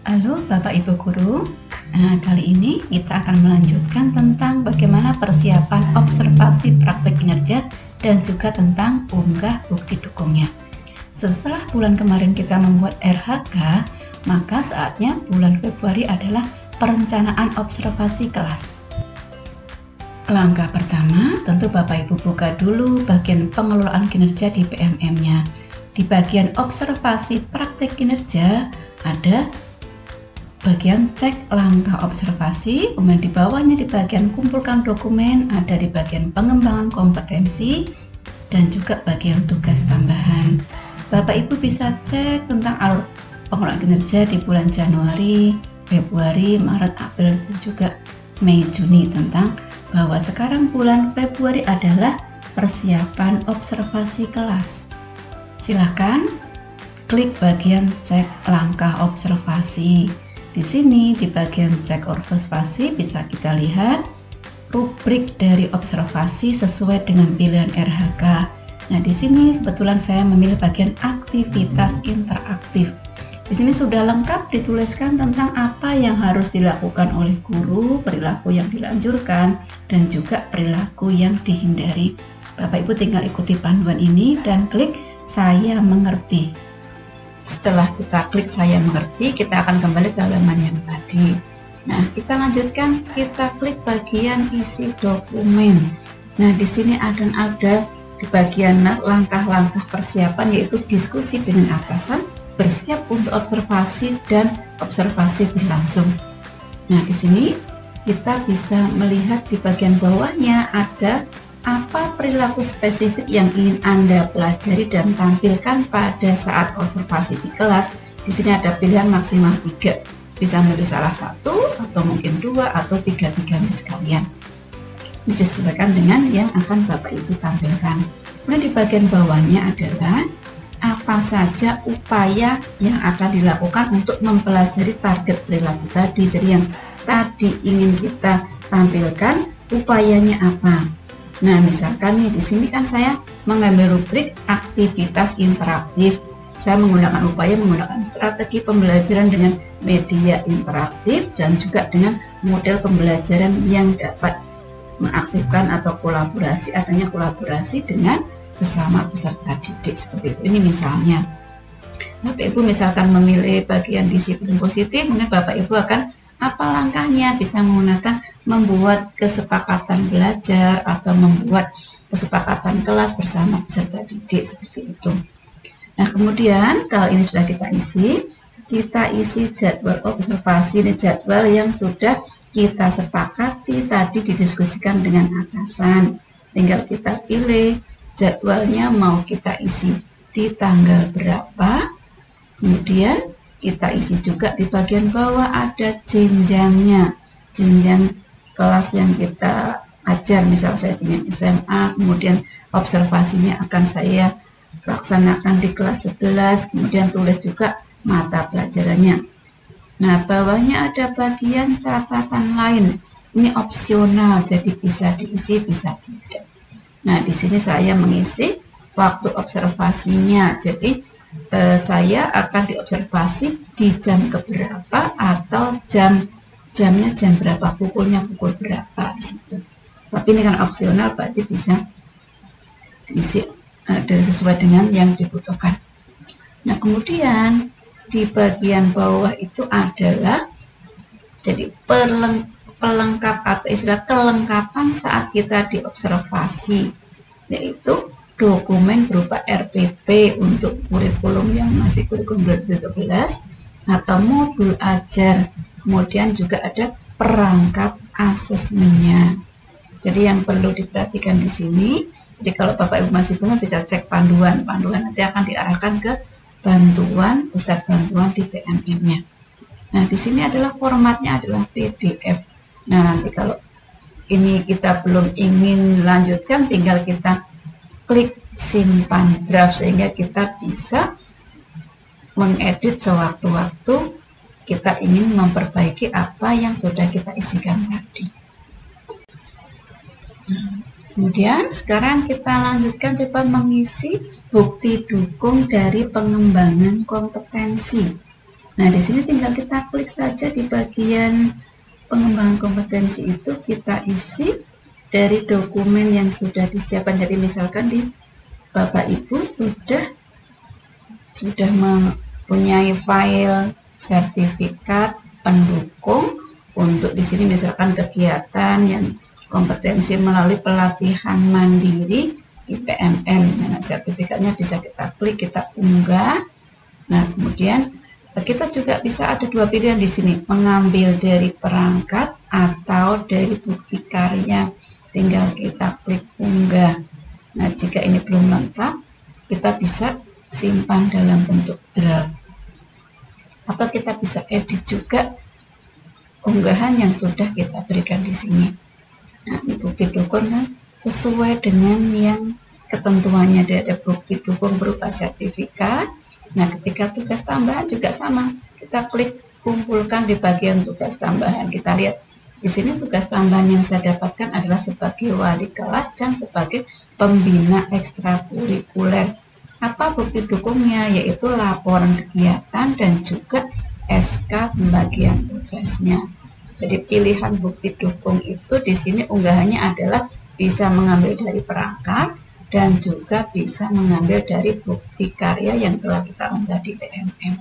Halo Bapak Ibu Guru. Kali ini kita akan melanjutkan tentang bagaimana persiapan observasi praktek kinerja dan juga tentang unggah bukti dukungnya. Setelah bulan kemarin kita membuat RHK, maka saatnya bulan Februari adalah perencanaan observasi kelas. Langkah pertama, tentu Bapak Ibu buka dulu bagian pengelolaan kinerja di PMM-nya. Di bagian observasi praktek kinerja ada bagian cek langkah observasi, kemudian di bawahnya di bagian kumpulkan dokumen ada di bagian pengembangan kompetensi dan juga bagian tugas tambahan. Bapak Ibu bisa cek tentang alur pengelolaan kinerja di bulan Januari, Februari, Maret, April, dan juga Mei, Juni tentang bahwa sekarang bulan Februari adalah persiapan observasi kelas. Silahkan klik bagian cek langkah observasi. Di sini di bagian cek observasi bisa kita lihat rubrik dari observasi sesuai dengan pilihan RHK. Nah, di sini kebetulan saya memilih bagian aktivitas interaktif. Di sini sudah lengkap dituliskan tentang apa yang harus dilakukan oleh guru, perilaku yang dilanjurkan, dan juga perilaku yang dihindari. Bapak Ibu tinggal ikuti panduan ini dan klik saya mengerti. Setelah kita klik saya mengerti, kita akan kembali ke halaman yang tadi. Nah, kita lanjutkan, kita klik bagian isi dokumen. Nah, di sini ada di bagian langkah-langkah persiapan, yaitu diskusi dengan atasan, bersiap untuk observasi, dan observasi berlangsung. Nah, di sini kita bisa melihat di bagian bawahnya ada apa perilaku spesifik yang ingin Anda pelajari dan tampilkan pada saat observasi di kelas. Di sini ada pilihan maksimal 3. Bisa memilih salah satu atau mungkin 2 atau 3-tiganya sekalian. Ini disesuaikan dengan yang akan Bapak Ibu tampilkan. Kemudian di bagian bawahnya adalah apa saja upaya yang akan dilakukan untuk mempelajari target perilaku tadi. Jadi yang tadi ingin kita tampilkan, upayanya apa? Nah, misalkan nih di sini kan saya mengambil rubrik aktivitas interaktif. Saya menggunakan strategi pembelajaran dengan media interaktif dan juga dengan model pembelajaran yang dapat mengaktifkan atau adanya kolaborasi dengan sesama peserta didik seperti itu. Ini misalnya. Bapak Ibu misalkan memilih bagian disiplin positif, mungkin Bapak Ibu akan apa langkahnya, bisa menggunakan membuat kesepakatan belajar atau membuat kesepakatan kelas bersama peserta didik seperti itu. Nah, kemudian kalau ini sudah kita isi jadwal observasi. Ini jadwal yang sudah kita sepakati tadi didiskusikan dengan atasan. Tinggal kita pilih jadwalnya mau kita isi di tanggal berapa. Kemudian kita isi juga di bagian bawah ada jenjangnya, jenjang kelas yang kita ajar. Misal saya jenjang SMA, kemudian observasinya akan saya laksanakan di kelas 11, kemudian tulis juga mata pelajarannya. Nah, bawahnya ada bagian catatan lain. Ini opsional, jadi bisa diisi, bisa tidak. Nah, di sini saya mengisi waktu observasinya. Jadi saya akan diobservasi di jam keberapa atau jamnya jam berapa, pukulnya pukul berapa di situ. Tapi ini kan opsional, berarti bisa diisi sesuai dengan yang dibutuhkan. Nah, kemudian di bagian bawah itu adalah jadi pelengkap atau istilah kelengkapan saat kita diobservasi, yaitu dokumen berupa RPP untuk kurikulum yang masih kurikulum 2013 atau modul ajar. Kemudian juga ada perangkat asesmennya. Jadi yang perlu diperhatikan di sini, jadi kalau Bapak Ibu masih bingung bisa cek panduan nanti akan diarahkan ke pusat bantuan di TMM-nya. Nah, di sini adalah formatnya adalah PDF. Nah, nanti kalau ini kita belum ingin lanjutkan, tinggal kita klik simpan draft sehingga kita bisa mengedit sewaktu-waktu kita ingin memperbaiki apa yang sudah kita isikan tadi. Kemudian sekarang kita lanjutkan coba mengisi bukti dukung dari pengembangan kompetensi. Nah, di sini tinggal kita klik saja di bagian pengembangan kompetensi itu, kita isi dari dokumen yang sudah disiapkan. Jadi misalkan di Bapak Ibu sudah mempunyai file sertifikat pendukung untuk di sini misalkan kegiatan yang kompetensi melalui pelatihan mandiri di PMN. Nah, sertifikatnya bisa kita klik, kita unggah. Nah, kemudian kita juga bisa ada dua pilihan di sini, mengambil dari perangkat atau dari bukti karya. Tinggal kita klik unggah. Nah, jika ini belum lengkap, kita bisa simpan dalam bentuk draft. Atau kita bisa edit juga unggahan yang sudah kita berikan di sini. Nah, bukti dukung kan sesuai dengan yang ketentuannya, ada bukti dukung berupa sertifikat. Nah, ketika tugas tambahan juga sama, kita klik kumpulkan di bagian tugas tambahan. Kita lihat di sini tugas tambahan yang saya dapatkan adalah sebagai wali kelas dan sebagai pembina ekstrakurikuler. Apa bukti dukungnya? Yaitu laporan kegiatan dan juga SK pembagian tugasnya. Jadi pilihan bukti dukung itu di sini unggahannya adalah bisa mengambil dari perangkat dan juga bisa mengambil dari bukti karya yang telah kita unggah di PMN.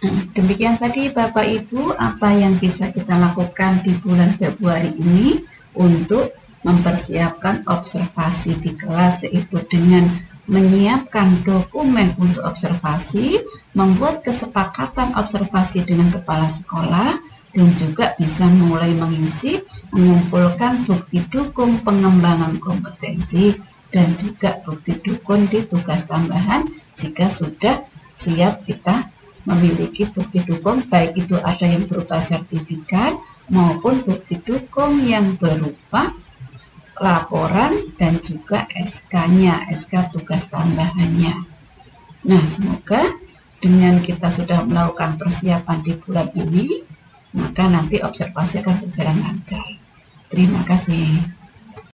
Nah, demikian tadi Bapak Ibu apa yang bisa kita lakukan di bulan Februari ini untuk mempersiapkan observasi di kelas, yaitu dengan menyiapkan dokumen untuk observasi, membuat kesepakatan observasi dengan kepala sekolah, dan juga bisa mulai mengisi, mengumpulkan bukti dukung pengembangan kompetensi dan juga bukti dukung di tugas tambahan jika sudah siap kita memiliki bukti dukung, baik itu ada yang berupa sertifikat maupun bukti dukung yang berupa laporan dan juga SK-nya, SK tugas tambahannya. Nah, semoga dengan kita sudah melakukan persiapan di bulan ini, maka nanti observasi akan berjalan lancar. Terima kasih.